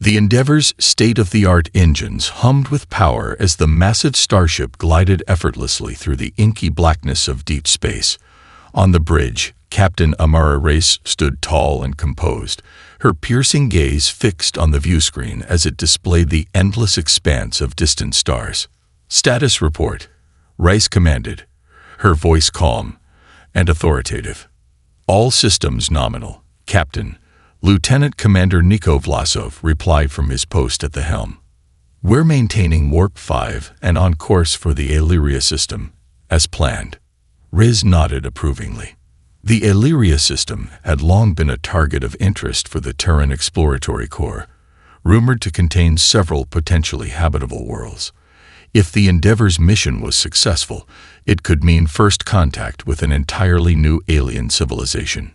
The Endeavor's state-of-the-art engines hummed with power as the massive starship glided effortlessly through the inky blackness of deep space. On the bridge, Captain Amara Race stood tall and composed, her piercing gaze fixed on the viewscreen as it displayed the endless expanse of distant stars. "Status report," Rice commanded, her voice calm and authoritative. "All systems nominal, Captain." Lieutenant Commander Niko Vlasov replied from his post at the helm. "We're maintaining Warp 5 and on course for the Illyria system, as planned." Riz nodded approvingly. The Illyria system had long been a target of interest for the Terran Exploratory Corps, rumored to contain several potentially habitable worlds. If the Endeavor's mission was successful, it could mean first contact with an entirely new alien civilization.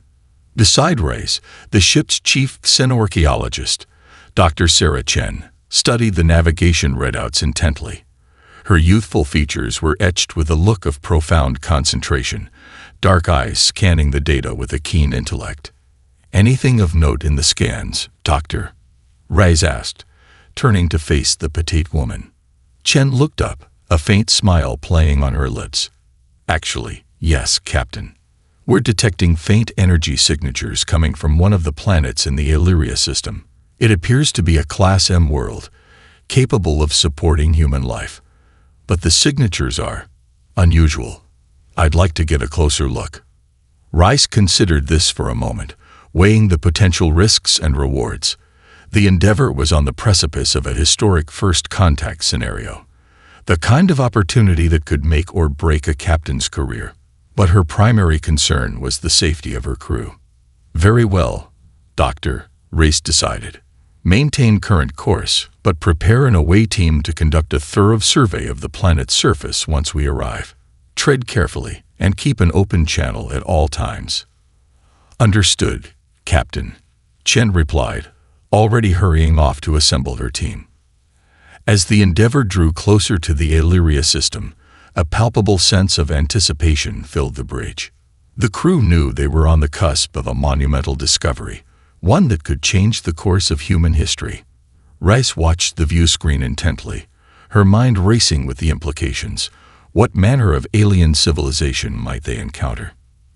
Beside Rice, the ship's chief xenorchaeologist, Dr. Sarah Chen, studied the navigation readouts intently. Her youthful features were etched with a look of profound concentration, dark eyes scanning the data with a keen intellect. "Anything of note in the scans, Doctor?" Rice asked, turning to face the petite woman. Chen looked up, a faint smile playing on her lips. "Actually, yes, Captain. We're detecting faint energy signatures coming from one of the planets in the Illyria system. It appears to be a Class M world, capable of supporting human life. But the signatures are unusual. I'd like to get a closer look." Rice considered this for a moment, weighing the potential risks and rewards. The Endeavor was on the precipice of a historic first contact scenario, the kind of opportunity that could make or break a captain's career. But her primary concern was the safety of her crew. "Very well, Doctor," Race decided. "Maintain current course, but prepare an away team to conduct a thorough survey of the planet's surface once we arrive. Tread carefully and keep an open channel at all times." "Understood, Captain," Chen replied, already hurrying off to assemble her team. As the Endeavor drew closer to the Illyria system, a palpable sense of anticipation filled the bridge. The crew knew they were on the cusp of a monumental discovery, one that could change the course of human history. Rice watched the viewscreen intently, her mind racing with the implications. What manner of alien civilization might they encounter?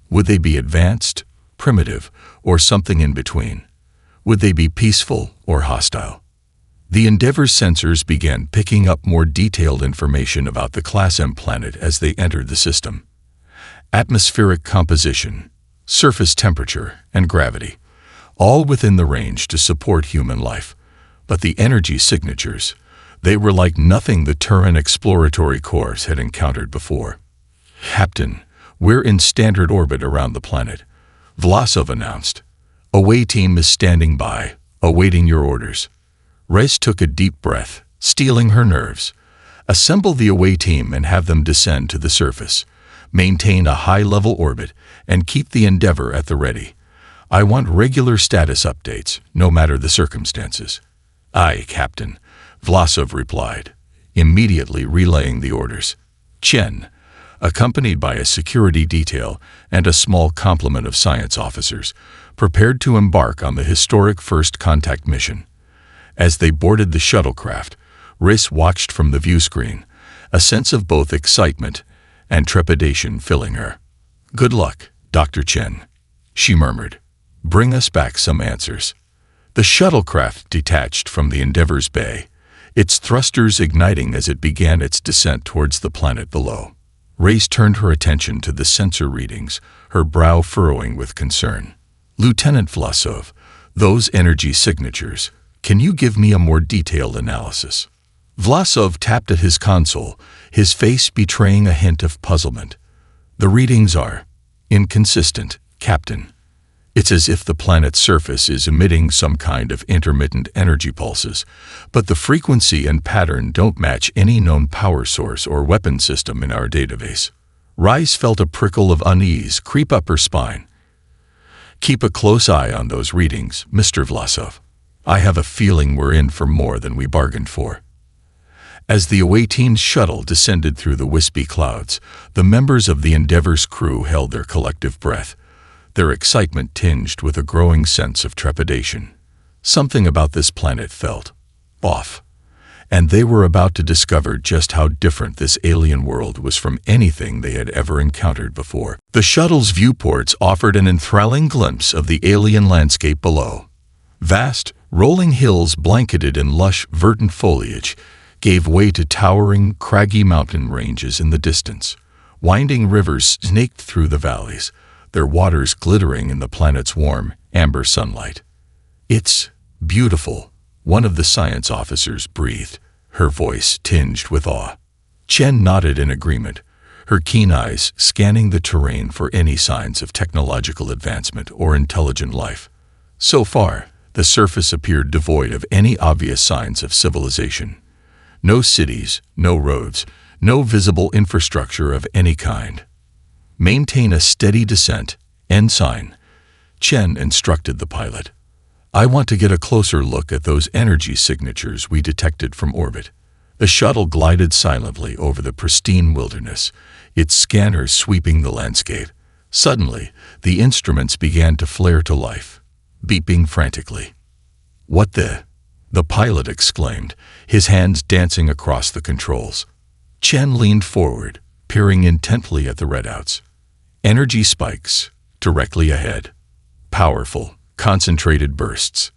Would they be advanced, primitive, or something in between? Would they be peaceful or hostile? The Endeavor's sensors began picking up more detailed information about the Class M planet as they entered the system. Atmospheric composition, surface temperature, and gravity, all within the range to support human life. But the energy signatures, they were like nothing the Terran Exploratory Corps had encountered before. "Captain, we're in standard orbit around the planet," Vlasov announced. "Away team is standing by, awaiting your orders." Rice took a deep breath, steeling her nerves. "Assemble the away team and have them descend to the surface. Maintain a high-level orbit and keep the Endeavor at the ready. I want regular status updates, no matter the circumstances." "Aye, Captain," Vlasov replied, immediately relaying the orders. Chen, accompanied by a security detail and a small complement of science officers, prepared to embark on the historic first contact mission. As they boarded the shuttlecraft, Riss watched from the viewscreen, a sense of both excitement and trepidation filling her. "Good luck, Dr. Chen," she murmured. "Bring us back some answers." The shuttlecraft detached from the Endeavor's bay, its thrusters igniting as it began its descent towards the planet below. Race turned her attention to the sensor readings, her brow furrowing with concern. "Lieutenant Vlasov, those energy signatures, can you give me a more detailed analysis?" Vlasov tapped at his console, his face betraying a hint of puzzlement. "The readings are inconsistent, Captain. It's as if the planet's surface is emitting some kind of intermittent energy pulses, but the frequency and pattern don't match any known power source or weapon system in our database." Rice felt a prickle of unease creep up her spine. "Keep a close eye on those readings, Mr. Vlasov. I have a feeling we're in for more than we bargained for." As the away team's shuttle descended through the wispy clouds, the members of the Endeavor's crew held their collective breath, their excitement tinged with a growing sense of trepidation. Something about this planet felt off, and they were about to discover just how different this alien world was from anything they had ever encountered before. The shuttle's viewports offered an enthralling glimpse of the alien landscape below. Vast, rolling hills blanketed in lush, verdant foliage gave way to towering, craggy mountain ranges in the distance. Winding rivers snaked through the valleys, their waters glittering in the planet's warm, amber sunlight. "It's beautiful," one of the science officers breathed, her voice tinged with awe. Chen nodded in agreement, her keen eyes scanning the terrain for any signs of technological advancement or intelligent life. So far, the surface appeared devoid of any obvious signs of civilization. No cities, no roads, no visible infrastructure of any kind. "Maintain a steady descent, ensign," Chen instructed the pilot. "I want to get a closer look at those energy signatures we detected from orbit." The shuttle glided silently over the pristine wilderness, its scanners sweeping the landscape. Suddenly, the instruments began to flare to life, beeping frantically. "What the?" the pilot exclaimed, his hands dancing across the controls. Chen leaned forward, peering intently at the readouts. Energy spikes, directly ahead. Powerful, concentrated bursts.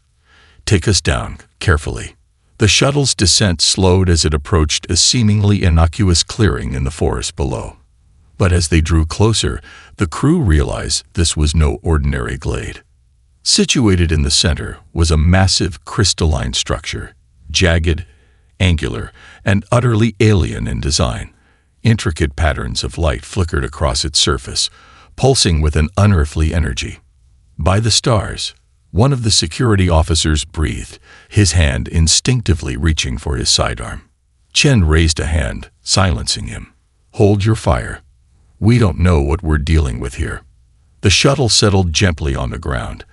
"Take us down, carefully." The shuttle's descent slowed as it approached a seemingly innocuous clearing in the forest below. But as they drew closer, the crew realized this was no ordinary glade. Situated in the center was a massive crystalline structure, jagged, angular, and utterly alien in design. Intricate patterns of light flickered across its surface, pulsing with an unearthly energy. "By the stars," one of the security officers breathed, his hand instinctively reaching for his sidearm. Chen raised a hand, silencing him. "Hold your fire. We don't know what we're dealing with here." The shuttle settled gently on the ground,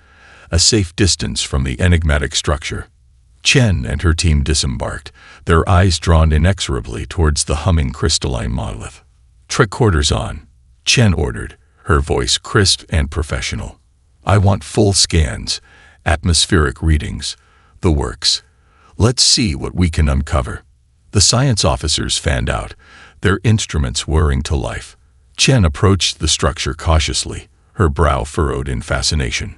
a safe distance from the enigmatic structure. Chen and her team disembarked, their eyes drawn inexorably towards the humming crystalline monolith. "Tricorders on," Chen ordered, her voice crisp and professional. "I want full scans, atmospheric readings, the works. Let's see what we can uncover." The science officers fanned out, their instruments whirring to life. Chen approached the structure cautiously, her brow furrowed in fascination.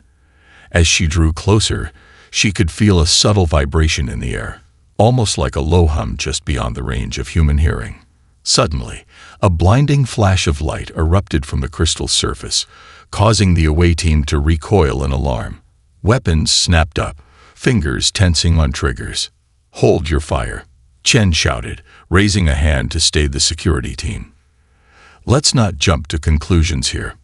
As she drew closer, she could feel a subtle vibration in the air, almost like a low hum just beyond the range of human hearing. Suddenly, a blinding flash of light erupted from the crystal surface, causing the away team to recoil in alarm. Weapons snapped up, fingers tensing on triggers. "Hold your fire," Chen shouted, raising a hand to stay the security team. "Let's not jump to conclusions here."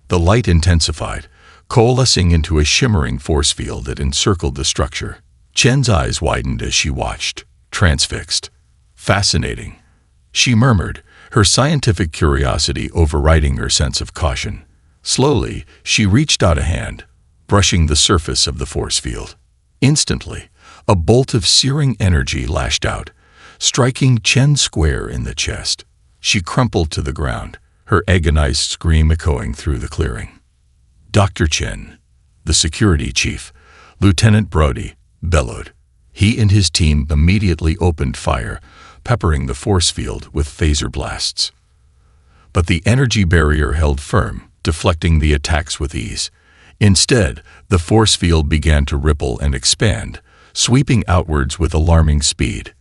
The light intensified, coalescing into a shimmering force field that encircled the structure. Chen's eyes widened as she watched, transfixed. "Fascinating," she murmured, her scientific curiosity overriding her sense of caution. Slowly, she reached out a hand, brushing the surface of the force field. Instantly, a bolt of searing energy lashed out, striking Chen square in the chest. She crumpled to the ground, her agonized scream echoing through the clearing. "Dr. Chen," the security chief, Lieutenant Brody, bellowed. He and his team immediately opened fire, peppering the force field with phaser blasts. But the energy barrier held firm, deflecting the attacks with ease. Instead, the force field began to ripple and expand, sweeping outwards with alarming speed.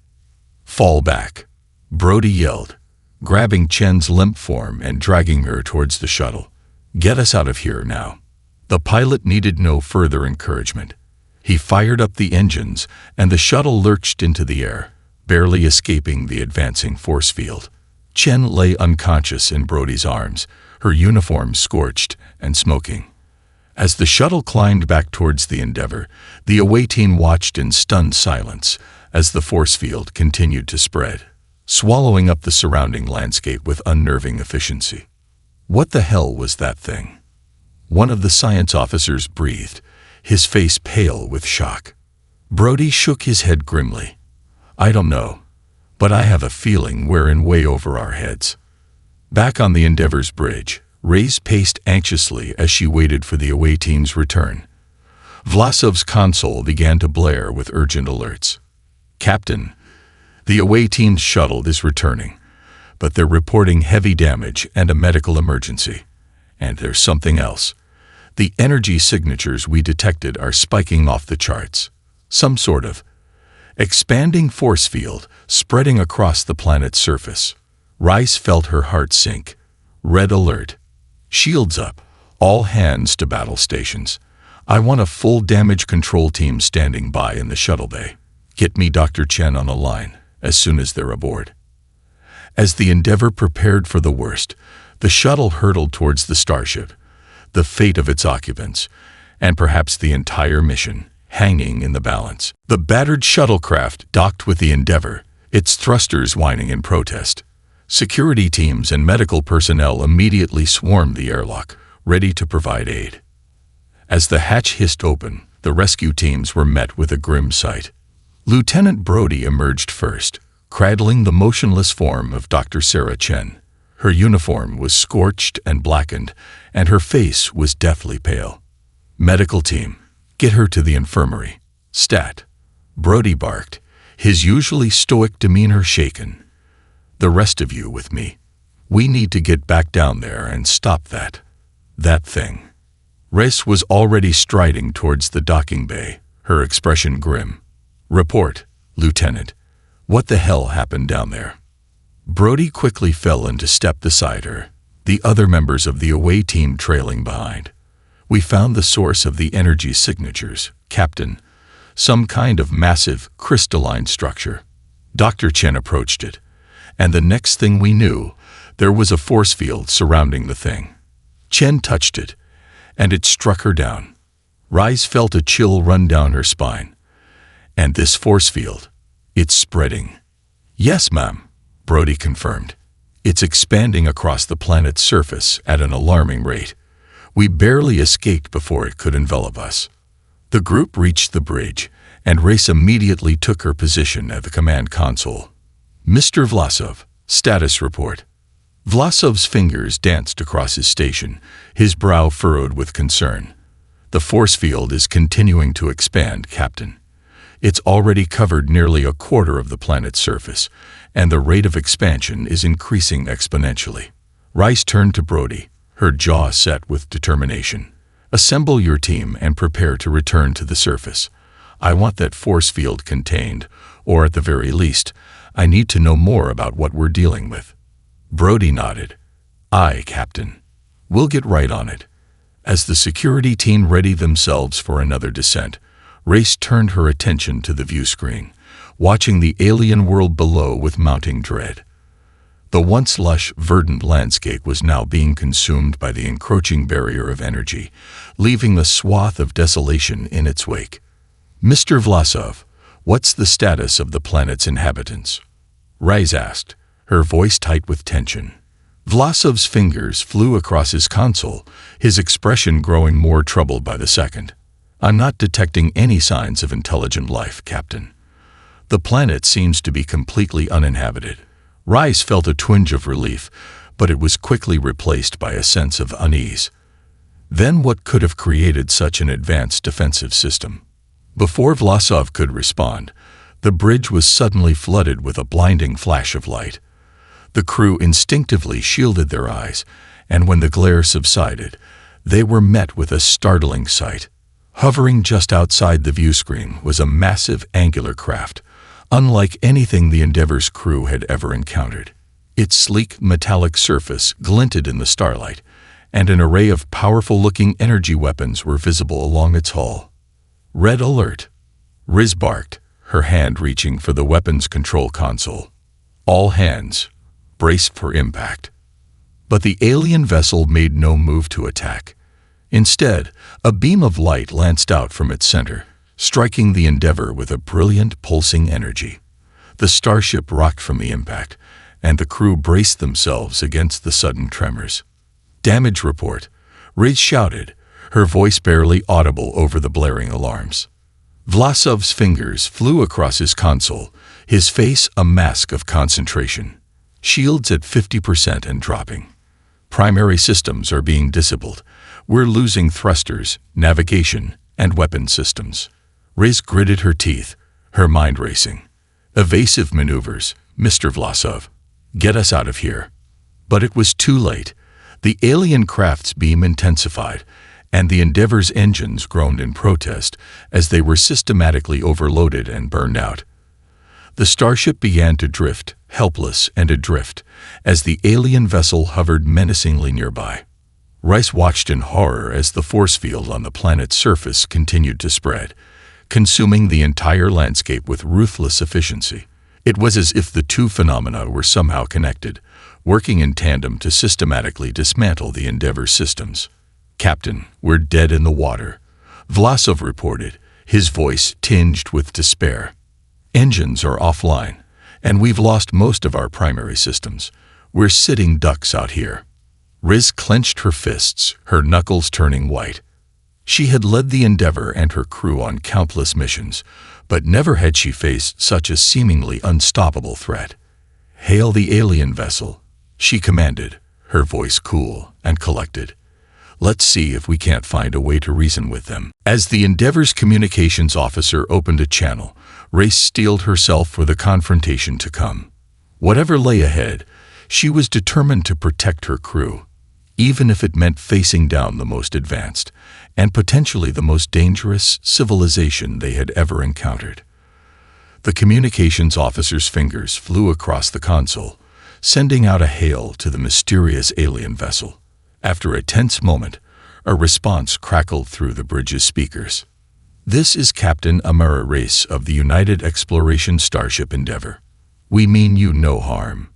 "Fall back," Brody yelled, grabbing Chen's limp form and dragging her towards the shuttle. "Get us out of here now." The pilot needed no further encouragement. He fired up the engines, and the shuttle lurched into the air, barely escaping the advancing force field. Chen lay unconscious in Brody's arms, her uniform scorched and smoking. As the shuttle climbed back towards the Endeavor, the away team watched in stunned silence as the force field continued to spread, swallowing up the surrounding landscape with unnerving efficiency. "What the hell was that thing?" One of the science officers breathed, his face pale with shock. Brody shook his head grimly. "I don't know, but I have a feeling we're in way over our heads." Back on the Endeavor's bridge, Reyes paced anxiously as she waited for the away team's return. Vlasov's console began to blare with urgent alerts. "Captain, the away team's shuttle is returning, but they're reporting heavy damage and a medical emergency. And there's something else. The energy signatures we detected are spiking off the charts. Some sort of expanding force field spreading across the planet's surface." Rice felt her heart sink. Red alert. "Shields up. All hands to battle stations. I want a full damage control team standing by in the shuttle bay. Get me Dr. Chen on a line as soon as they're aboard." As the Endeavor prepared for the worst, the shuttle hurtled towards the starship, the fate of its occupants, and perhaps the entire mission, hanging in the balance. The battered shuttlecraft docked with the Endeavor, its thrusters whining in protest. Security teams and medical personnel immediately swarmed the airlock, ready to provide aid. As the hatch hissed open, the rescue teams were met with a grim sight. Lieutenant Brody emerged first, cradling the motionless form of Dr. Sarah Chen. Her uniform was scorched and blackened, and her face was deathly pale. "Medical team, get her to the infirmary. Stat." Brody barked, his usually stoic demeanor shaken. "The rest of you with me. We need to get back down there and stop that thing." Reyes was already striding towards the docking bay, her expression grim. "Report, Lieutenant. What the hell happened down there?" Brody quickly fell into step beside her, the other members of the away team trailing behind. "We found the source of the energy signatures, Captain. Some kind of massive, crystalline structure." Dr. Chen approached it, and the next thing we knew, there was a force field surrounding the thing. Chen touched it, and it struck her down. Rice felt a chill run down her spine. "And this force field, it's spreading." "Yes, ma'am," Brody confirmed. "It's expanding across the planet's surface at an alarming rate. We barely escaped before it could envelop us." The group reached the bridge, and Reyes immediately took her position at the command console. "Mr. Vlasov, status report." Vlasov's fingers danced across his station, his brow furrowed with concern. "The force field is continuing to expand, Captain. It's already covered nearly a quarter of the planet's surface, and the rate of expansion is increasing exponentially." Rice turned to Brody, her jaw set with determination. "Assemble your team and prepare to return to the surface. I want that force field contained, or at the very least, I need to know more about what we're dealing with." Brody nodded. "Aye, Captain. We'll get right on it." As the security team readied themselves for another descent, Reyes turned her attention to the view screen, watching the alien world below with mounting dread. The once lush, verdant landscape was now being consumed by the encroaching barrier of energy, leaving a swath of desolation in its wake. "Mr. Vlasov, what's the status of the planet's inhabitants?" Reyes asked, her voice tight with tension. Vlasov's fingers flew across his console, his expression growing more troubled by the second. "I'm not detecting any signs of intelligent life, Captain. The planet seems to be completely uninhabited." Reyes felt a twinge of relief, but it was quickly replaced by a sense of unease. Then what could have created such an advanced defensive system? Before Vlasov could respond, the bridge was suddenly flooded with a blinding flash of light. The crew instinctively shielded their eyes, and when the glare subsided, they were met with a startling sight. Hovering just outside the view screen was a massive angular craft, unlike anything the Endeavor's crew had ever encountered. Its sleek metallic surface glinted in the starlight, and an array of powerful-looking energy weapons were visible along its hull. "Red alert!" Riz barked, her hand reaching for the weapons control console. "All hands, brace for impact." But the alien vessel made no move to attack. Instead, a beam of light lanced out from its center, striking the Endeavor with a brilliant, pulsing energy. The starship rocked from the impact, and the crew braced themselves against the sudden tremors. "Damage report," Riz shouted, her voice barely audible over the blaring alarms. Vlasov's fingers flew across his console, his face a mask of concentration. "Shields at 50% and dropping. Primary systems are being disabled. We're losing thrusters, navigation, and weapon systems. Riz gritted her teeth, her mind racing. Evasive maneuvers, Mr. Vlasov. Get us out of here. But it was too late. The alien craft's beam intensified, and the Endeavor's engines groaned in protest as they were systematically overloaded and burned out. The starship began to drift, helpless and adrift, as the alien vessel hovered menacingly nearby. Rice watched in horror as the force field on the planet's surface continued to spread, consuming the entire landscape with ruthless efficiency. It was as if the two phenomena were somehow connected, working in tandem to systematically dismantle the Endeavor's systems. "Captain, we're dead in the water," Vlasov reported, his voice tinged with despair. "Engines are offline, and we've lost most of our primary systems. We're sitting ducks out here." Riz clenched her fists, her knuckles turning white. She had led the Endeavor and her crew on countless missions, but never had she faced such a seemingly unstoppable threat. "Hail the alien vessel," she commanded, her voice cool and collected. "Let's see if we can't find a way to reason with them." As the Endeavor's communications officer opened a channel, Race steeled herself for the confrontation to come. Whatever lay ahead, she was determined to protect her crew, even if it meant facing down the most advanced and potentially the most dangerous civilization they had ever encountered. The communications officer's fingers flew across the console, sending out a hail to the mysterious alien vessel. After a tense moment, a response crackled through the bridge's speakers. "This is Captain Amara Race of the United Exploration Starship Endeavor. We mean you no harm.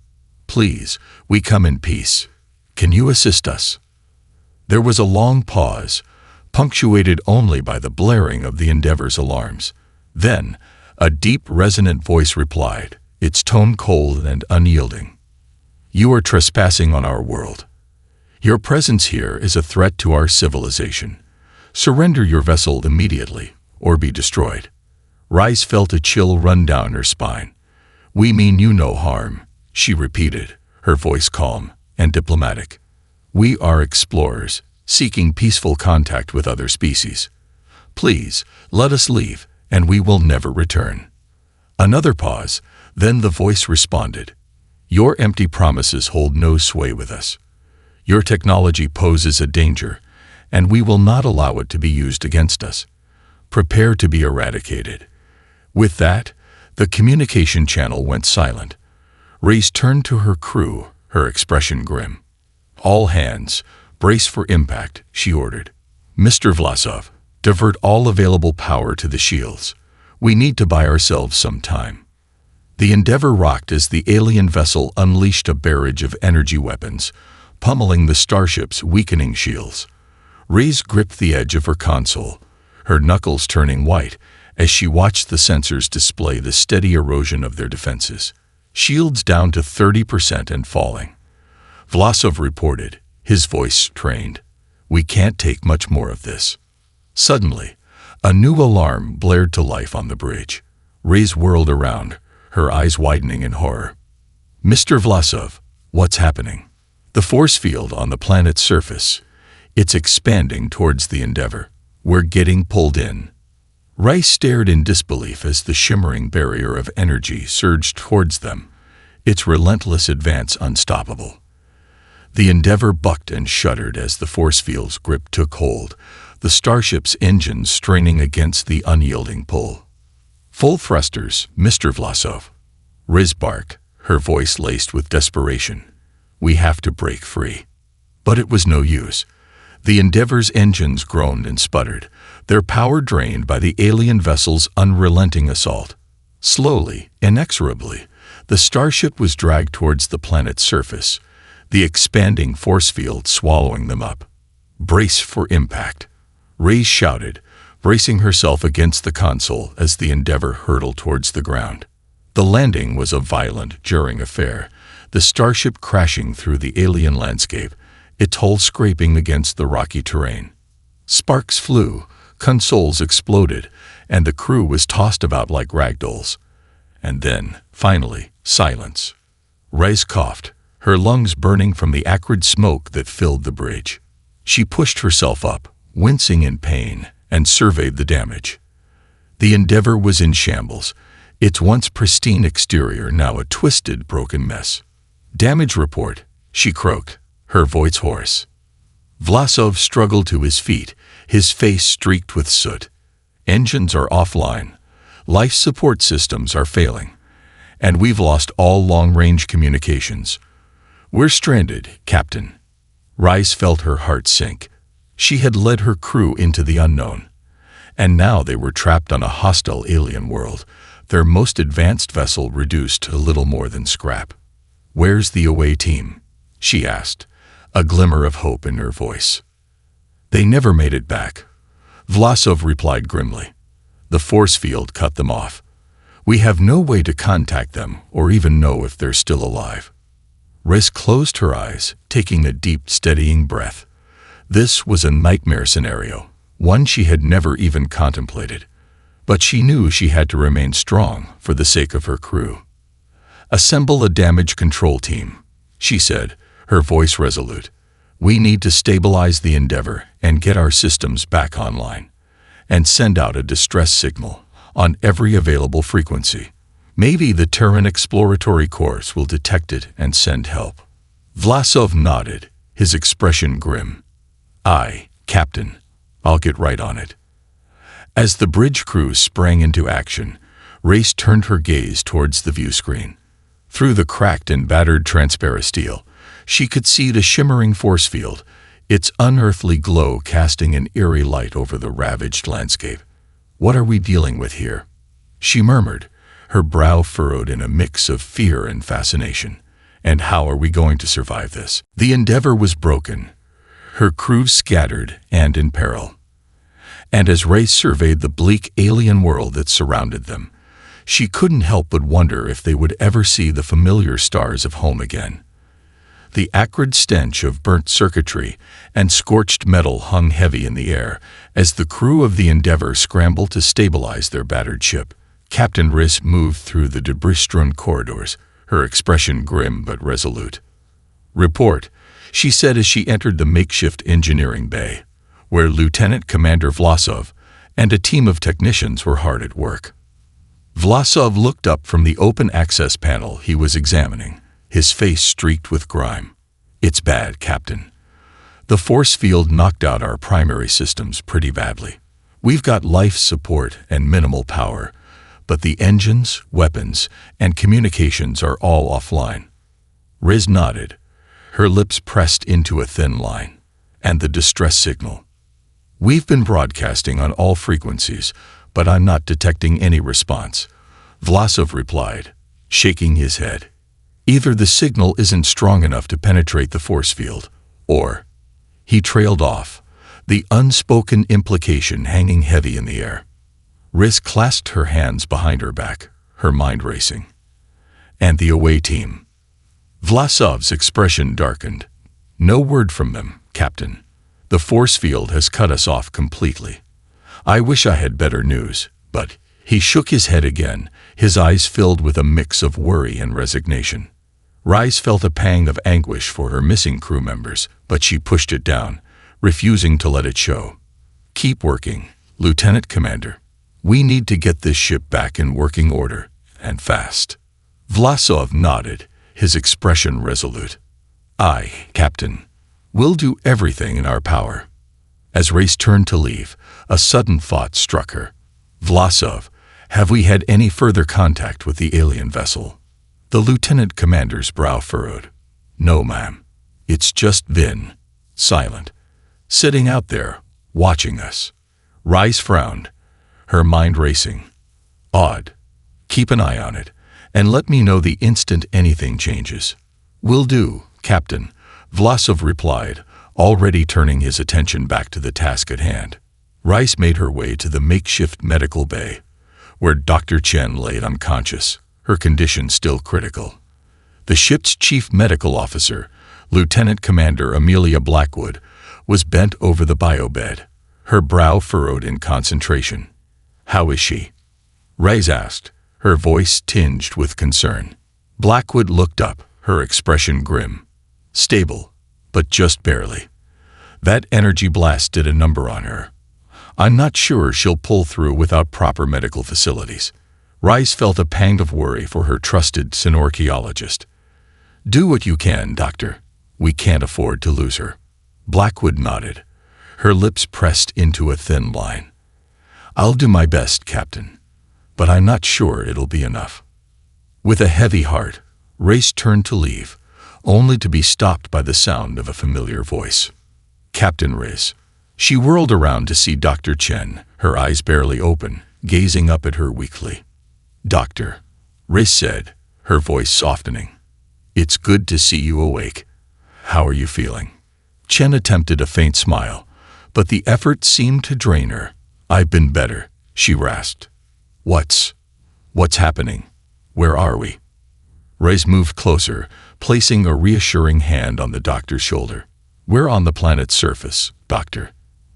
Please, we come in peace. Can you assist us?" There was a long pause, punctuated only by the blaring of the Endeavor's alarms. Then, a deep, resonant voice replied, its tone cold and unyielding. "You are trespassing on our world. Your presence here is a threat to our civilization. Surrender your vessel immediately, or be destroyed." Rice felt a chill run down her spine. "We mean you no harm," she repeated, her voice calm and diplomatic. "We are explorers, seeking peaceful contact with other species. Please, let us leave, and we will never return." Another pause, then the voice responded, "Your empty promises hold no sway with us. Your technology poses a danger, and we will not allow it to be used against us. Prepare to be eradicated." With that, the communication channel went silent. Race turned to her crew, her expression grim. "All hands, brace for impact," she ordered. "Mr. Vlasov, divert all available power to the shields. We need to buy ourselves some time." The Endeavor rocked as the alien vessel unleashed a barrage of energy weapons, pummeling the starship's weakening shields. Raze gripped the edge of her console, her knuckles turning white as she watched the sensors display the steady erosion of their defenses. Shields down to 30% and falling. Vlasov reported, his voice strained. "We can't take much more of this." Suddenly, a new alarm blared to life on the bridge. Raze whirled around, her eyes widening in horror. "Mr. Vlasov, what's happening?" "The force field on the planet's surface. It's expanding towards the Endeavor. We're getting pulled in." Rice stared in disbelief as the shimmering barrier of energy surged towards them, its relentless advance unstoppable. The Endeavor bucked and shuddered as the force field's grip took hold, the starship's engines straining against the unyielding pull. "Full thrusters, Mr. Vlasov." Riz barked, her voice laced with desperation. "We have to break free." But it was no use. The Endeavor's engines groaned and sputtered, their power drained by the alien vessel's unrelenting assault. Slowly, inexorably, the starship was dragged towards the planet's surface, the expanding force field swallowing them up. "Brace for impact," Raze shouted, bracing herself against the console as the Endeavor hurtled towards the ground. The landing was a violent, jarring affair, the starship crashing through the alien landscape, its hull scraping against the rocky terrain. Sparks flew, consoles exploded, and the crew was tossed about like ragdolls. And then, finally, silence. Raze coughed, her lungs burning from the acrid smoke that filled the bridge. She pushed herself up, wincing in pain, and surveyed the damage. The Endeavor was in shambles, its once pristine exterior now a twisted, broken mess. "Damage report," she croaked, her voice hoarse. Vlasov struggled to his feet, his face streaked with soot. "Engines are offline. Life support systems are failing. And we've lost all long-range communications. We're stranded, Captain." Rice felt her heart sink. She had led her crew into the unknown. And now they were trapped on a hostile alien world, their most advanced vessel reduced to little more than scrap. "Where's the away team?" she asked, a glimmer of hope in her voice. "They never made it back," Vlasov replied grimly. "The force field cut them off. We have no way to contact them or even know if they're still alive." Riss closed her eyes, taking a deep, steadying breath. This was a nightmare scenario, one she had never even contemplated. But she knew she had to remain strong for the sake of her crew. "Assemble a damage control team," she said, her voice resolute. "We need to stabilize the Endeavor and get our systems back online. And send out a distress signal on every available frequency. Maybe the Terran Exploratory Corps will detect it and send help." Vlasov nodded, his expression grim. "Aye, Captain. I'll get right on it." As the bridge crew sprang into action, Race turned her gaze towards the view screen. Through the cracked and battered transparasteel, she could see the shimmering force field, its unearthly glow casting an eerie light over the ravaged landscape. "What are we dealing with here?" she murmured, her brow furrowed in a mix of fear and fascination. "And how are we going to survive this?" The Endeavor was broken, her crew scattered and in peril. And as Race surveyed the bleak alien world that surrounded them, she couldn't help but wonder if they would ever see the familiar stars of home again. The acrid stench of burnt circuitry and scorched metal hung heavy in the air as the crew of the Endeavor scrambled to stabilize their battered ship. Captain Riss moved through the debris-strewn corridors, her expression grim but resolute. "Report," she said as she entered the makeshift engineering bay, where Lieutenant Commander Vlasov and a team of technicians were hard at work. Vlasov looked up from the open access panel he was examining, his face streaked with grime. "It's bad, Captain. The force field knocked out our primary systems pretty badly. We've got life support and minimal power, but the engines, weapons, and communications are all offline." Riz nodded, her lips pressed into a thin line. "And the distress signal?" "We've been broadcasting on all frequencies, but I'm not detecting any response," Vlasov replied, shaking his head. "Either the signal isn't strong enough to penetrate the force field, or—" He trailed off, the unspoken implication hanging heavy in the air. Riz clasped her hands behind her back, her mind racing. "And the away team?" Vlasov's expression darkened. "No word from them, Captain. The force field has cut us off completely. I wish I had better news, but—" He shook his head again, his eyes filled with a mix of worry and resignation. Rice felt a pang of anguish for her missing crew members, but she pushed it down, refusing to let it show. "Keep working, Lieutenant Commander. We need to get this ship back in working order, and fast." Vlasov nodded, his expression resolute. "Aye, Captain. We'll do everything in our power." As Race turned to leave, a sudden thought struck her. "Vlasov, have we had any further contact with the alien vessel?" The lieutenant commander's brow furrowed. "No, ma'am. It's just been silent, sitting out there, watching us." Rice frowned, her mind racing. "Odd. Keep an eye on it, and let me know the instant anything changes." "Will do, Captain," Vlasov replied, already turning his attention back to the task at hand. Rice made her way to the makeshift medical bay, where Dr. Chen laid unconscious, her condition still critical. The ship's chief medical officer, Lieutenant Commander Amelia Blackwood, was bent over the biobed, her brow furrowed in concentration. "How is she?" Rice asked, her voice tinged with concern. Blackwood looked up, her expression grim. "Stable, but just barely. That energy blast did a number on her. I'm not sure she'll pull through without proper medical facilities. Rice felt a pang of worry for her trusted synorchaeologist. Do what you can, Doctor. We can't afford to lose her. Blackwood nodded, her lips pressed into a thin line. I'll do my best, Captain, but I'm not sure it'll be enough. With a heavy heart, Race turned to leave, only to be stopped by the sound of a familiar voice. Captain Race. She whirled around to see Dr. Chen, her eyes barely open, gazing up at her weakly. Doctor, Race said, her voice softening. It's good to see you awake. How are you feeling? Chen attempted a faint smile, but the effort seemed to drain her. I've been better, she rasped. What's happening? Where are we? Race moved closer, placing a reassuring hand on the doctor's shoulder. We're on the planet's surface, Doctor.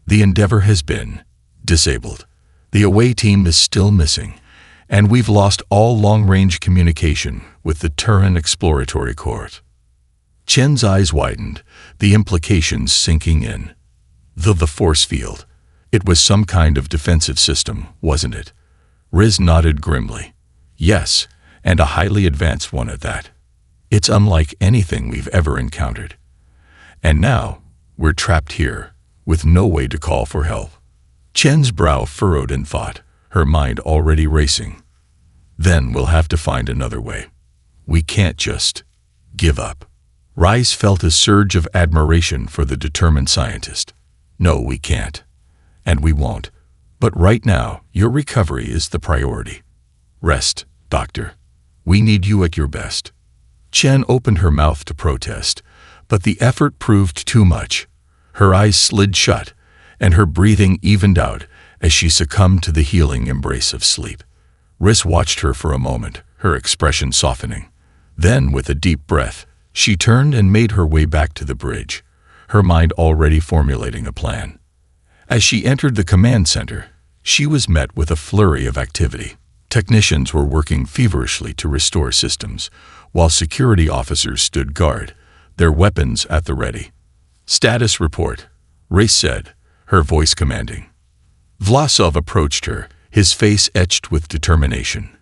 The Endeavor has been disabled. The away team is still missing, and we've lost all long-range communication with the Turan Exploratory Corps. Chen's eyes widened, the implications sinking in. The force field. It was some kind of defensive system, wasn't it? Riz nodded grimly. Yes, and a highly advanced one at that. It's unlike anything we've ever encountered. And now, we're trapped here, with no way to call for help. Chen's brow furrowed in thought, her mind already racing. Then we'll have to find another way. We can't just give up. Rice felt a surge of admiration for the determined scientist. No, we can't. And we won't. But right now, your recovery is the priority. Rest, Doctor. We need you at your best. Chen opened her mouth to protest, but the effort proved too much. Her eyes slid shut, and her breathing evened out as she succumbed to the healing embrace of sleep. Riss watched her for a moment, her expression softening. Then, with a deep breath, she turned and made her way back to the bridge, her mind already formulating a plan. As she entered the command center, she was met with a flurry of activity. Technicians were working feverishly to restore systems, while security officers stood guard, their weapons at the ready. Status report, Race said, her voice commanding. Vlasov approached her, his face etched with determination.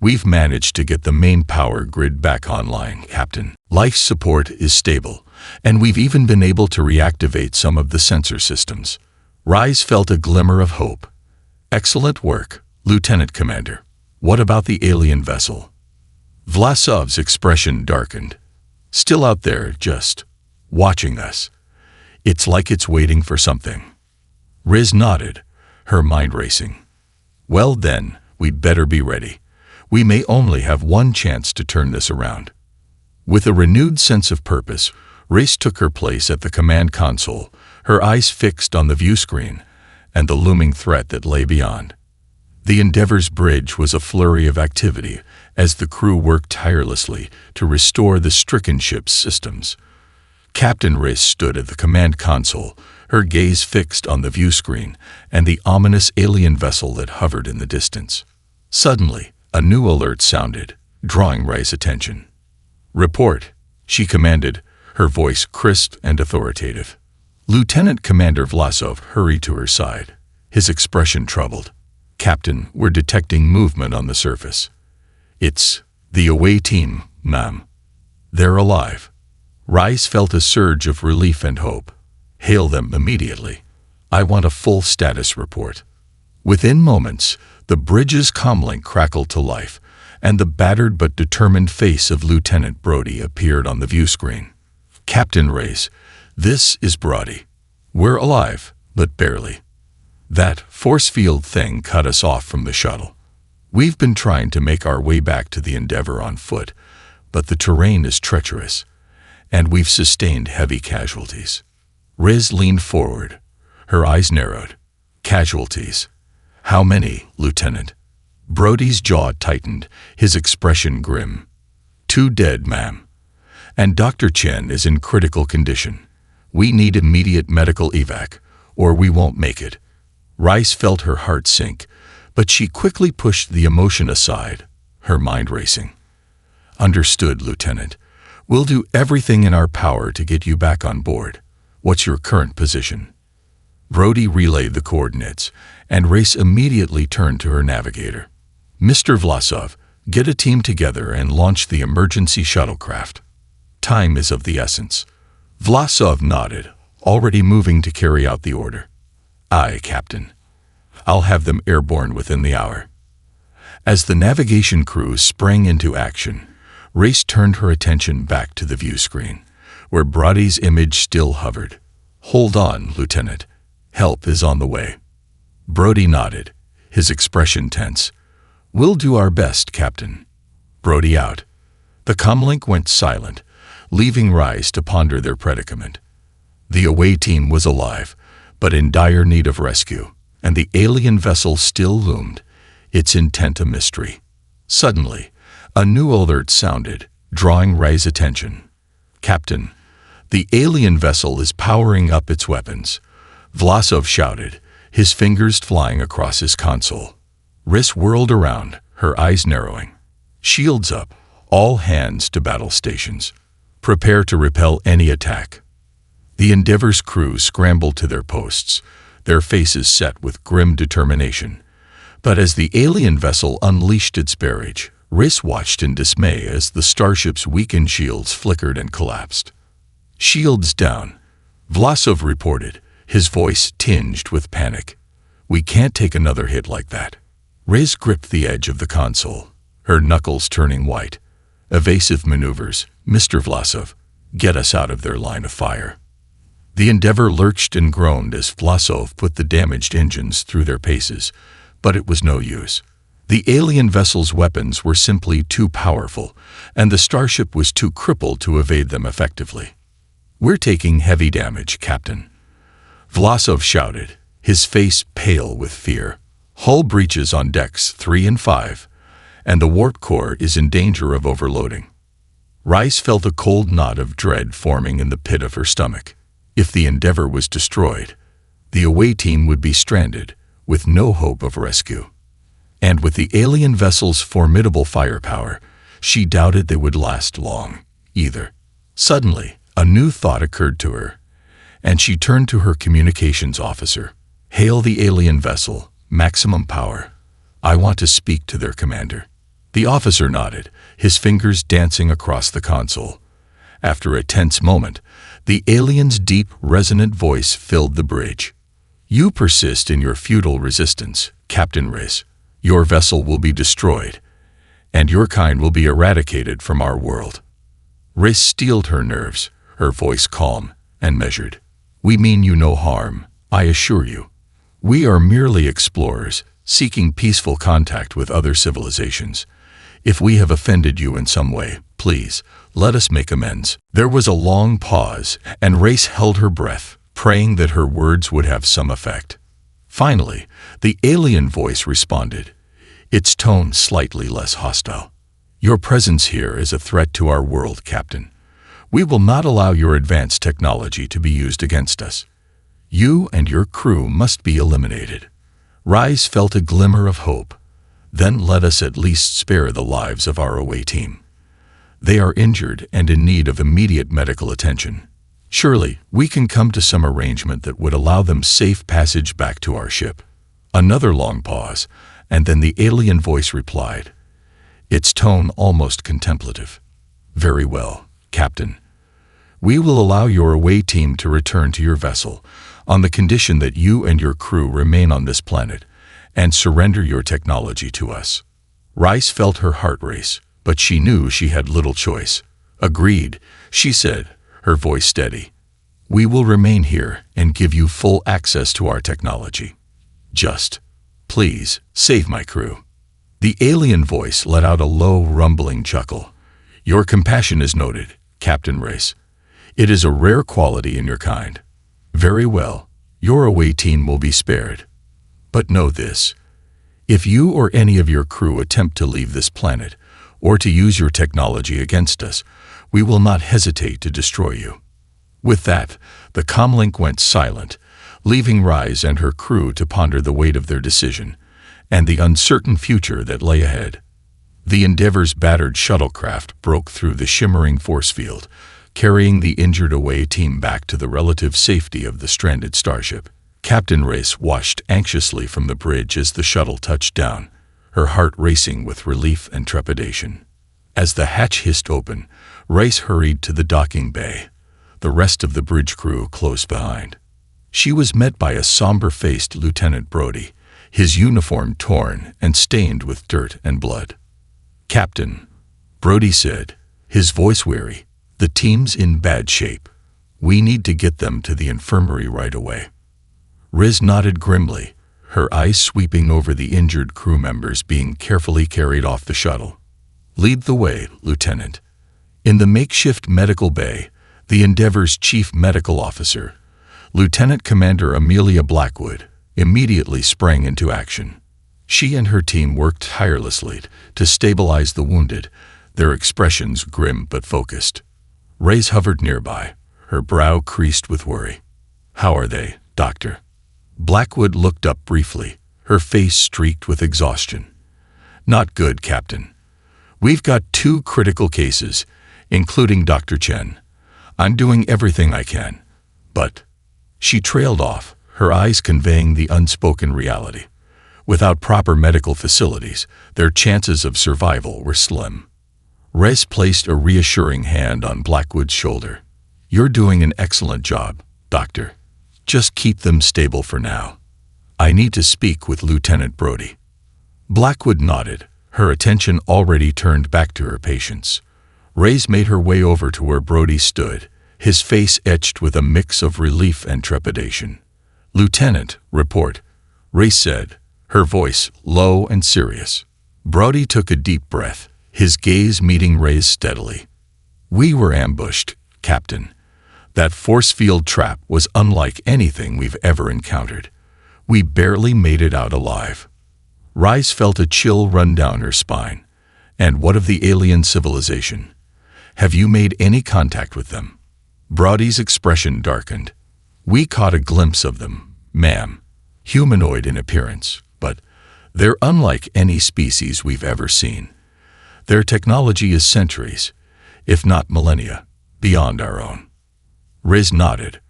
We've managed to get the main power grid back online, Captain. Life support is stable, and we've even been able to reactivate some of the sensor systems. Rise felt a glimmer of hope. Excellent work, Lieutenant Commander. What about the alien vessel? Vlasov's expression darkened. Still out there, just watching us. It's like it's waiting for something. Riz nodded, her mind racing. Well then, we'd better be ready. We may only have one chance to turn this around. With a renewed sense of purpose, Race took her place at the command console, her eyes fixed on the view screen and the looming threat that lay beyond. The Endeavor's bridge was a flurry of activity as the crew worked tirelessly to restore the stricken ship's systems. Captain Race stood at the command console, her gaze fixed on the view screen and the ominous alien vessel that hovered in the distance. Suddenly, a new alert sounded, drawing Ray's attention. Report, she commanded, her voice crisp and authoritative. Lieutenant Commander Vlasov hurried to her side, his expression troubled. Captain, we're detecting movement on the surface. It's the away team, ma'am. They're alive. Rice felt a surge of relief and hope. Hail them immediately. I want a full status report. Within moments, the bridge's comlink crackled to life, and the battered but determined face of Lieutenant Brody appeared on the view screen. Captain Race, this is Brody. We're alive, but barely. That force field thing cut us off from the shuttle. We've been trying to make our way back to the Endeavor on foot, but the terrain is treacherous, and we've sustained heavy casualties. Riz leaned forward, her eyes narrowed. Casualties. How many, Lieutenant? Brody's jaw tightened, his expression grim. 2 dead, ma'am. And Dr. Chen is in critical condition. We need immediate medical evac, or we won't make it. Rice felt her heart sink, but she quickly pushed the emotion aside, her mind racing. Understood, Lieutenant. We'll do everything in our power to get you back on board. What's your current position? Brody relayed the coordinates, and Race immediately turned to her navigator. Mr. Vlasov, get a team together and launch the emergency shuttlecraft. Time is of the essence. Vlasov nodded, already moving to carry out the order. Aye, Captain. I'll have them airborne within the hour. As the navigation crew sprang into action, Race turned her attention back to the view screen, where Brody's image still hovered. Hold on, Lieutenant. Help is on the way. Brody nodded, his expression tense. We'll do our best, Captain. Brody out. The comlink went silent, leaving Rise to ponder their predicament. The away team was alive, but in dire need of rescue, and the alien vessel still loomed, its intent a mystery. Suddenly, a new alert sounded, drawing Rise's attention. Captain, the alien vessel is powering up its weapons. Vlasov shouted, his fingers flying across his console. Riss whirled around, her eyes narrowing. Shields up, all hands to battle stations. Prepare to repel any attack. The Endeavor's crew scrambled to their posts, their faces set with grim determination. But as the alien vessel unleashed its barrage, Riss watched in dismay as the starship's weakened shields flickered and collapsed. Shields down, Vlasov reported, his voice tinged with panic. We can't take another hit like that. Riz gripped the edge of the console, her knuckles turning white. Evasive maneuvers, Mr. Vlasov. Get us out of their line of fire. The Endeavor lurched and groaned as Vlasov put the damaged engines through their paces, but it was no use. The alien vessel's weapons were simply too powerful, and the starship was too crippled to evade them effectively. We're taking heavy damage, Captain. Vlasov shouted, his face pale with fear. Hull breaches on decks 3 and 5, and the warp core is in danger of overloading. Rice felt a cold knot of dread forming in the pit of her stomach. If the Endeavor was destroyed, the away team would be stranded, with no hope of rescue. And with the alien vessel's formidable firepower, she doubted they would last long, either. Suddenly, a new thought occurred to her, and she turned to her communications officer. Hail the alien vessel, maximum power. I want to speak to their commander. The officer nodded, his fingers dancing across the console. After a tense moment, the alien's deep, resonant voice filled the bridge. You persist in your futile resistance, Captain Riz. Your vessel will be destroyed, and your kind will be eradicated from our world. Riz steeled her nerves, her voice calm and measured. We mean you no harm, I assure you. We are merely explorers, seeking peaceful contact with other civilizations. If we have offended you in some way, please, let us make amends. There was a long pause, and Race held her breath, praying that her words would have some effect. Finally, the alien voice responded, its tone slightly less hostile. Your presence here is a threat to our world, Captain. We will not allow your advanced technology to be used against us. You and your crew must be eliminated. Rise felt a glimmer of hope. Then let us at least spare the lives of our away team. They are injured and in need of immediate medical attention. Surely, we can come to some arrangement that would allow them safe passage back to our ship. Another long pause, and then the alien voice replied, its tone almost contemplative. Very well, Captain. We will allow your away team to return to your vessel, on the condition that you and your crew remain on this planet and surrender your technology to us. Rice felt her heart race, but she knew she had little choice. Agreed, she said, her voice steady. We will remain here and give you full access to our technology. Just, please, save my crew. The alien voice let out a low, rumbling chuckle. Your compassion is noted, Captain Race. It is a rare quality in your kind. Very well, your away team will be spared. But know this, if you or any of your crew attempt to leave this planet, or to use your technology against us, we will not hesitate to destroy you. With that, the comlink went silent, leaving Rise and her crew to ponder the weight of their decision, and the uncertain future that lay ahead. The Endeavor's battered shuttlecraft broke through the shimmering force field, carrying the injured away team back to the relative safety of the stranded starship. Captain Race watched anxiously from the bridge as the shuttle touched down, her heart racing with relief and trepidation. As the hatch hissed open, Race hurried to the docking bay, the rest of the bridge crew close behind. She was met by a somber-faced Lieutenant Brody, his uniform torn and stained with dirt and blood. "Captain," Brody said, his voice weary, "the team's in bad shape. We need to get them to the infirmary right away." Riz nodded grimly, her eyes sweeping over the injured crew members being carefully carried off the shuttle. "Lead the way, Lieutenant." In the makeshift medical bay, the Endeavor's chief medical officer, Lieutenant Commander Amelia Blackwood, immediately sprang into action. She and her team worked tirelessly to stabilize the wounded, their expressions grim but focused. Raze hovered nearby, her brow creased with worry. "How are they, Doctor?" Blackwood looked up briefly, her face streaked with exhaustion. "Not good, Captain. We've got 2 critical cases, including Dr. Chen. I'm doing everything I can, but—" She trailed off, her eyes conveying the unspoken reality. Without proper medical facilities, their chances of survival were slim. Rez placed a reassuring hand on Blackwood's shoulder. "You're doing an excellent job, Doctor. Just keep them stable for now. I need to speak with Lieutenant Brody." Blackwood nodded, her attention already turned back to her patients. Rez made her way over to where Brody stood, his face etched with a mix of relief and trepidation. "Lieutenant, report," Rez said, her voice low and serious. Brody took a deep breath, his gaze meeting Rez steadily. "We were ambushed, Captain. That force field trap was unlike anything we've ever encountered. We barely made it out alive." Rez felt a chill run down her spine. "And what of the alien civilization? Have you made any contact with them?" Brody's expression darkened. "We caught a glimpse of them, ma'am. Humanoid in appearance, but they're unlike any species we've ever seen. Their technology is centuries, if not millennia, beyond our own." Riz nodded,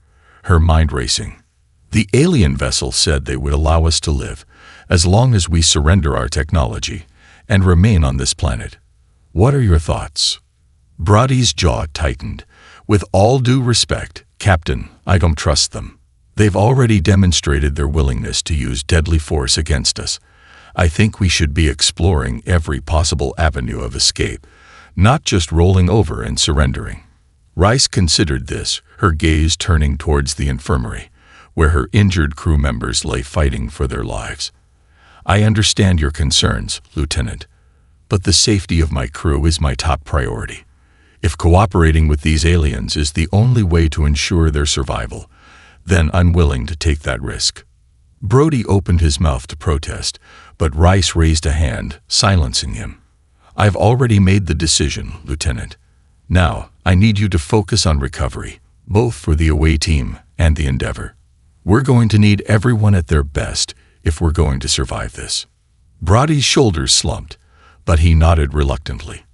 her mind racing. "The alien vessel said they would allow us to live, as long as we surrender our technology and remain on this planet. What are your thoughts?" Brody's jaw tightened. "With all due respect, Captain, I don't trust them. They've already demonstrated their willingness to use deadly force against us. I think we should be exploring every possible avenue of escape, not just rolling over and surrendering." Rice considered this, her gaze turning towards the infirmary, where her injured crew members lay fighting for their lives. "I understand your concerns, Lieutenant, but the safety of my crew is my top priority. If cooperating with these aliens is the only way to ensure their survival, then I'm willing to take that risk." Brody opened his mouth to protest, but Rice raised a hand, silencing him. "I've already made the decision, Lieutenant. Now, I need you to focus on recovery, both for the away team and the Endeavor. We're going to need everyone at their best if we're going to survive this." Brody's shoulders slumped, but he nodded reluctantly.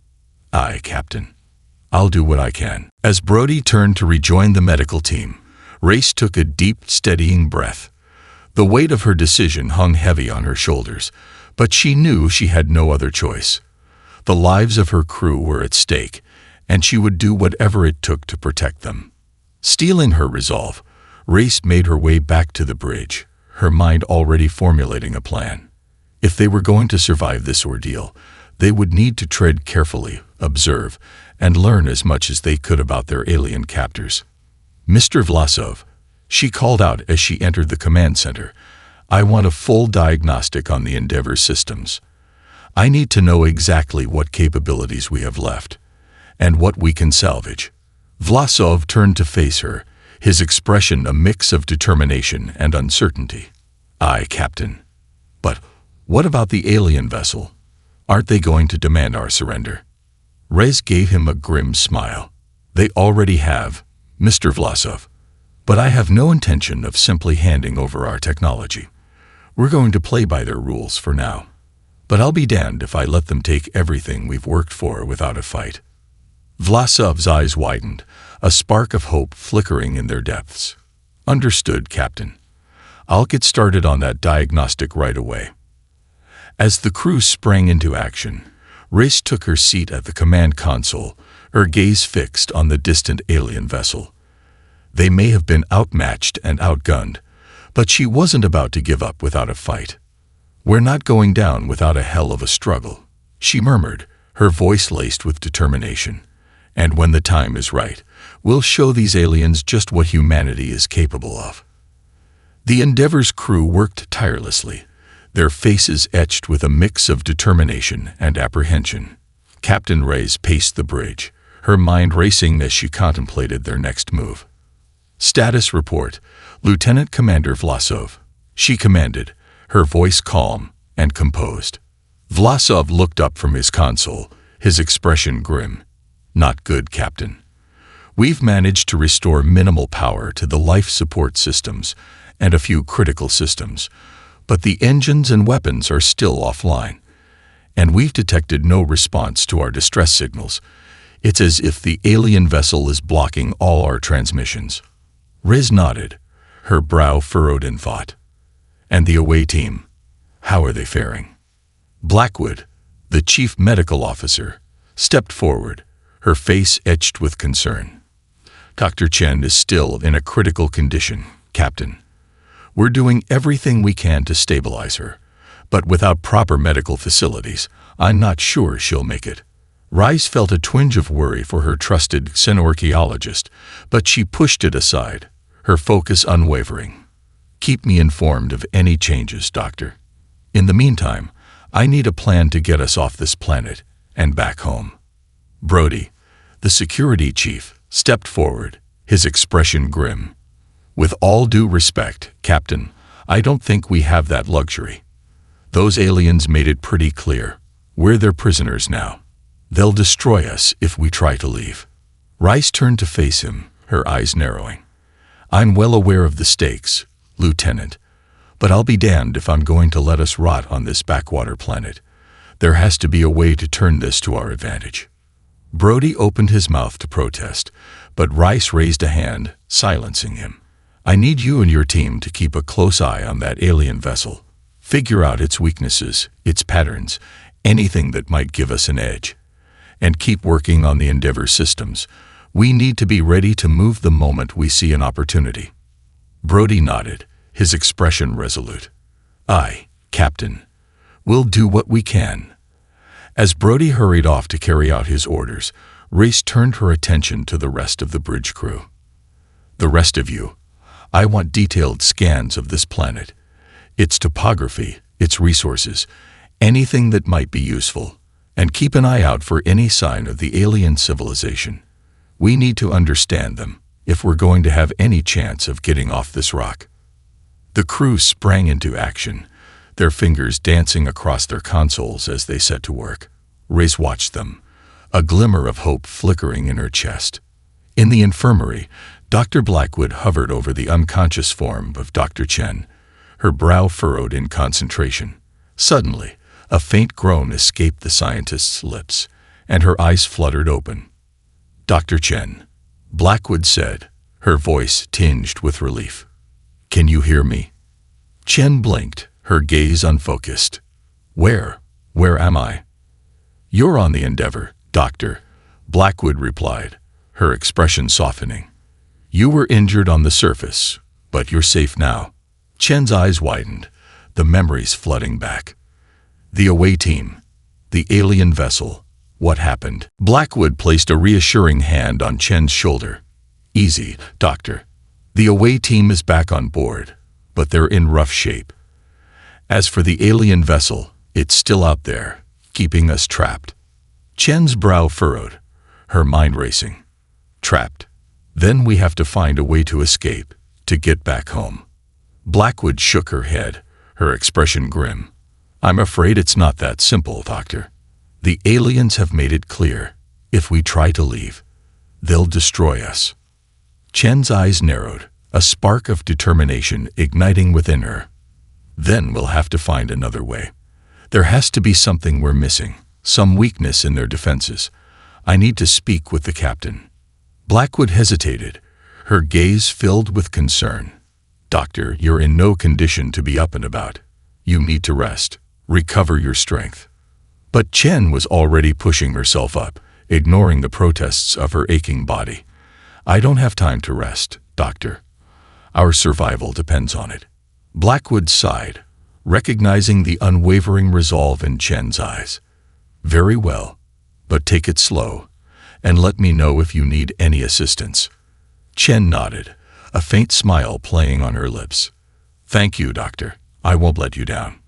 "Aye, Captain. I'll do what I can." As Brody turned to rejoin the medical team, Race took a deep, steadying breath. The weight of her decision hung heavy on her shoulders, but she knew she had no other choice. The lives of her crew were at stake, and she would do whatever it took to protect them. Steeling her resolve, Race made her way back to the bridge, her mind already formulating a plan. If they were going to survive this ordeal, they would need to tread carefully, observe, and learn as much as they could about their alien captors. "Mr. Vlasov," she called out as she entered the command center, "I want a full diagnostic on the Endeavor systems. I need to know exactly what capabilities we have left, and what we can salvage." Vlasov turned to face her, his expression a mix of determination and uncertainty. "Aye, Captain. But what about the alien vessel? Aren't they going to demand our surrender?" Rez gave him a grim smile. "They already have, Mr. Vlasov. But I have no intention of simply handing over our technology. We're going to play by their rules for now. But I'll be damned if I let them take everything we've worked for without a fight." Vlasov's eyes widened, a spark of hope flickering in their depths. "Understood, Captain. I'll get started on that diagnostic right away." As the crew sprang into action, Race took her seat at the command console, her gaze fixed on the distant alien vessel. They may have been outmatched and outgunned, but she wasn't about to give up without a fight. "We're not going down without a hell of a struggle," she murmured, her voice laced with determination. "And when the time is right, we'll show these aliens just what humanity is capable of." The Endeavor's crew worked tirelessly, their faces etched with a mix of determination and apprehension. Captain Reyes paced the bridge, her mind racing as she contemplated their next move. "Status report, Lieutenant Commander Vlasov," she commanded, her voice calm and composed. Vlasov looked up from his console, his expression grim. "Not good, Captain. We've managed to restore minimal power to the life support systems and a few critical systems, but the engines and weapons are still offline, and we've detected no response to our distress signals. It's as if the alien vessel is blocking all our transmissions." Riz nodded, her brow furrowed in thought. "And the away team? How are they faring?" Blackwood, the chief medical officer, stepped forward, her face etched with concern. "Dr. Chen is still in a critical condition, Captain. We're doing everything we can to stabilize her, but without proper medical facilities, I'm not sure she'll make it." Rice felt a twinge of worry for her trusted xenorchaeologist, but she pushed it aside, her focus unwavering. "Keep me informed of any changes, Doctor. In the meantime, I need a plan to get us off this planet and back home." Brody, the security chief, stepped forward, his expression grim. "With all due respect, Captain, I don't think we have that luxury. Those aliens made it pretty clear. We're their prisoners now. They'll destroy us if we try to leave." Rice turned to face him, her eyes narrowing. "I'm well aware of the stakes, Lieutenant, but I'll be damned if I'm going to let us rot on this backwater planet. There has to be a way to turn this to our advantage." Brody opened his mouth to protest, but Rice raised a hand, silencing him. "I need you and your team to keep a close eye on that alien vessel. Figure out its weaknesses, its patterns, anything that might give us an edge. And keep working on the Endeavor systems. We need to be ready to move the moment we see an opportunity." Brody nodded, his expression resolute. "Aye, Captain. We'll do what we can." As Brody hurried off to carry out his orders, Race turned her attention to the rest of the bridge crew. "The rest of you, I want detailed scans of this planet. Its topography, its resources, anything that might be useful. And keep an eye out for any sign of the alien civilization. We need to understand them if we're going to have any chance of getting off this rock." The crew sprang into action, their fingers dancing across their consoles as they set to work. Race watched them, a glimmer of hope flickering in her chest. In the infirmary, Dr. Blackwood hovered over the unconscious form of Dr. Chen, her brow furrowed in concentration. Suddenly, a faint groan escaped the scientist's lips, and her eyes fluttered open. "Dr. Chen," Blackwood said, her voice tinged with relief. "Can you hear me?" Chen blinked, her gaze unfocused. Where am I?" "You're on the Endeavor, Doctor," Blackwood replied, her expression softening. "You were injured on the surface, but you're safe now." Chen's eyes widened, the memories flooding back. "The away team, the alien vessel, what happened?" Blackwood placed a reassuring hand on Chen's shoulder. "Easy, Doctor. The away team is back on board, but they're in rough shape. As for the alien vessel, it's still out there, keeping us trapped." Chen's brow furrowed, her mind racing. "Trapped? Then we have to find a way to escape, to get back home." Blackwood shook her head, her expression grim. "I'm afraid it's not that simple, Doctor. The aliens have made it clear, if we try to leave, they'll destroy us." Chen's eyes narrowed, a spark of determination igniting within her. "Then we'll have to find another way. There has to be something we're missing, some weakness in their defenses. I need to speak with the captain." Blackwood hesitated, her gaze filled with concern. Doctor, you're in no condition to be up and about. You need to rest. Recover your strength. But Chen was already pushing herself up, ignoring the protests of her aching body. I don't have time to rest, Doctor. Our survival depends on it. Blackwood sighed, recognizing the unwavering resolve in Chen's eyes. Very well, but take it slow, and let me know if you need any assistance. Chen nodded, a faint smile playing on her lips. Thank you, Doctor. I won't let you down.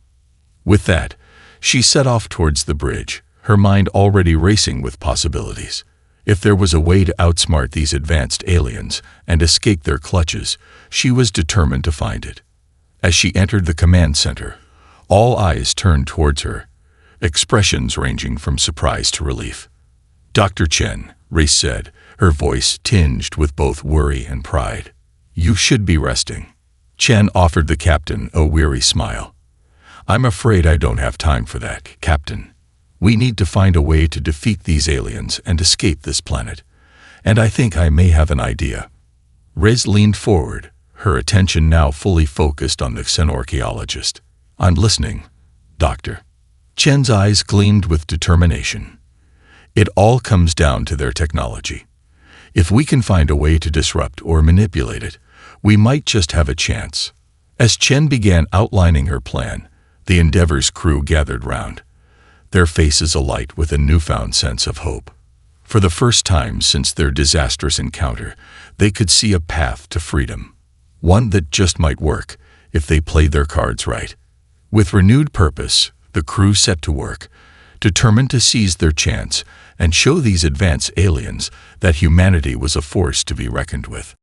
With that, she set off towards the bridge, her mind already racing with possibilities. If there was a way to outsmart these advanced aliens and escape their clutches, she was determined to find it. As she entered the command center, all eyes turned towards her, expressions ranging from surprise to relief. Dr. Chen, Race said, her voice tinged with both worry and pride. You should be resting. Chen offered the captain a weary smile. I'm afraid I don't have time for that, Captain. We need to find a way to defeat these aliens and escape this planet. And I think I may have an idea. Rez leaned forward, her attention now fully focused on the xenorchaeologist. I'm listening, Doctor. Chen's eyes gleamed with determination. It all comes down to their technology. If we can find a way to disrupt or manipulate it, we might just have a chance. As Chen began outlining her plan, the Endeavor's crew gathered round, their faces alight with a newfound sense of hope. For the first time since their disastrous encounter, they could see a path to freedom, one that just might work if they played their cards right. With renewed purpose, the crew set to work, determined to seize their chance and show these advanced aliens that humanity was a force to be reckoned with.